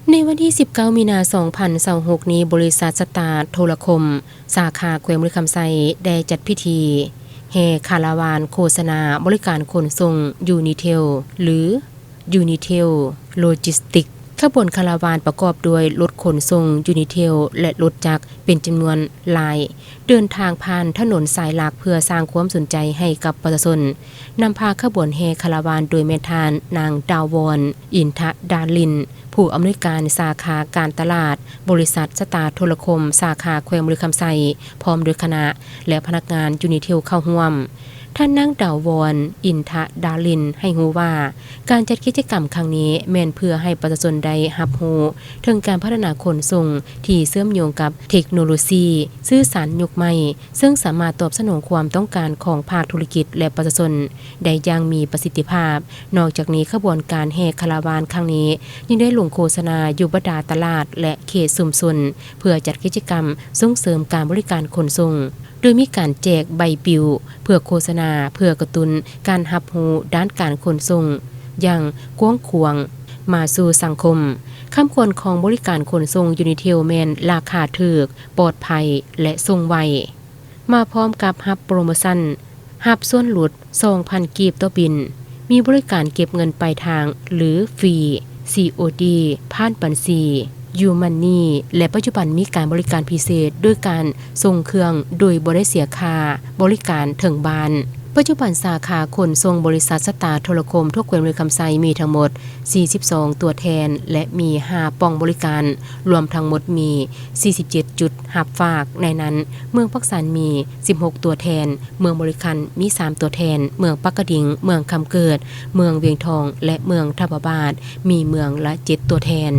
ในวันที่ 19 มีนาคม 2026 นี้บริษัทสตาร์โทรคม สาขาแขวงบริคำไซได้จัดพิธีแห่คาราวานโฆษณาบริการขนส่งยูนิเทลหรือยูนิเทลโลจิสติกขบวนคาราวานประกอบด้วยรถขนส่งยูนิเทลและรถจักรเป็นจำนวนหลายเดินทางผ่านถนนสายหลักเพื่อสร้างความสนใจให้กับประชาชนนำพาขบวนแห่คาราวานโดยแม่ทานนางดาววอนอินทดาลินผู้อำนวยการสาขาการตลาดบริษัทสตาร์โทรคมสาขาแขวงบริคำไซพร้อมโดยคณะและพนักงานยูนิเทลเข้าร่วมท่านนางดาววอนอินทดาลินให้ฮู้ว่าการจัดกิจกรรมครั้งนี้แม่นเพื่อให้ประชาชนได้รับรู้ถึงการพัฒนาขนส่งที่เชื่อมโยงกับเทคโนโลยีสื่อสารยุคใหม่ซึ่งสามารถตอบสนองความต้องการของภาคธุรกิจและประชาชนได้อย่างมีประสิทธิภาพนอกจากนี้ขบวนการแห่คาราวานครั้งนี้ยังได้ลงโฆษณาอยู่บรรดาตลาดและเขตชุมชนเพื่อจัดกิจกรรมส่งเสริมการบริการขนส่งโดยมีการแจกใบปลิวเพื่อโฆษณาเพื่อกระตุ้นการรับรู้ด้านการขนส่งอย่างกว้างขวางมาสู่สังคมคำควรของบริการขนส่งยูนิเทลแมนราคาถูกปลอดภัยและทรงไวมาพร้อมกับรับโปรโมชั่นรับส่วนลด 2,000 กีบต่อบินมีบริการเก็บเงินปลายทางหรือฟรี COD ผ่านบัญชียูมันนี่และปัจจุบันมีการบริการพิเศษด้วยการส่งเครื่องโดยบ่ได้เสียค่าบริการถึงบ้านปัจจุบันสาขาขนส่งบริษัทสตาร์โทรคมทั่วแขวงบริคำไซมีทั้งหมด42ตัวแทนและมี5ป้องบริการรวมทั้งหมดมี47จุดหับฝากในนั้นเมืองปักสันมี16ตัวแทนเมืองบริคันมี3ตัวแทนเมืองปักกระดิ่งเมืองคำเกิดเมืองเวียงทองและเมืองทับบาทมีเมืองละ7ตัวแทน